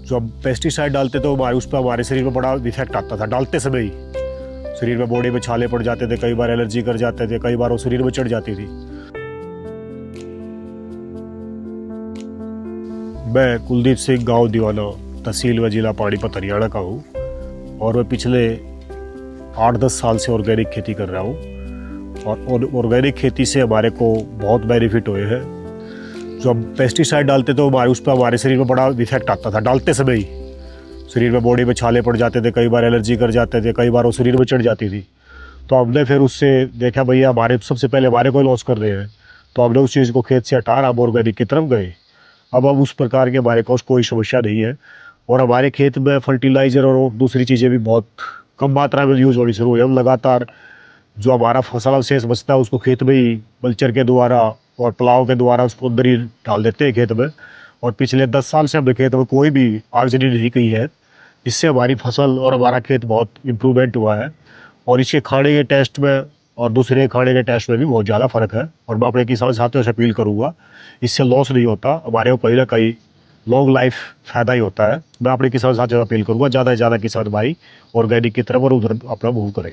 जब पेस्टिसाइड डालते तो उस पर हमारे शरीर में बड़ा इफेक्ट आता था, डालते समय ही शरीर में, बॉडी में छाले पड़ जाते थे, कई बार एलर्जी कर जाते थे, कई बार वो शरीर में चढ़ जाती थी। मैं कुलदीप सिंह, गांव दीवाना, तहसील व जिला पानीपत, हरियाणा का हूँ और मैं पिछले 8-10 साल से ऑर्गेनिक खेती कर रहा हूँ और ऑर्गेनिक खेती से हमारे को बहुत बेनिफिट हुए हैं। जब पेस्टिसाइड डालते तो उस पर हमारे शरीर में बड़ा इफेक्ट आता था, डालते समय ही शरीर में, बॉडी में छाले पड़ जाते थे, कई बार एलर्जी कर जाते थे, कई बार वो शरीर में चढ़ जाती थी। तो हमने फिर उससे देखा भैया हमारे सबसे पहले हमारे को लॉस कर रहे हैं, तो हमने उस चीज़ को खेत से हटा अब ऑर्गेनिक की तरफ गए। अब उस प्रकार के हमारे पास कोई समस्या नहीं है और हमारे खेत में फर्टिलाइज़र और दूसरी चीज़ें भी बहुत कम मात्रा में यूज़ होनी शुरू हुई। हम लगातार जो हमारा फसल अवशेष बचता है उसको खेत में ही कल्चर के द्वारा और पुलाव के द्वारा उसको अंदर ही डाल देते हैं खेत में। और पिछले 10 साल से हमने खेत में कोई भी आगजनी नहीं की है। इससे हमारी फसल और हमारा खेत बहुत इम्प्रूवमेंट हुआ है और इसके खाने के टेस्ट में और दूसरे खाने के टेस्ट में भी बहुत ज़्यादा फ़र्क है। और मैं अपने किसान साथियों से अपील करूँगा, इससे लॉस नहीं होता, हमारे को कहीं ना कहीं लॉन्ग लाइफ फ़ायदा ही होता है। मैं अपने किसान साथियों से अपील करूँगा ज़्यादा से ज़्यादा किसान भाई ऑर्गेनिक की तरफ और उधर अपना मूव करें।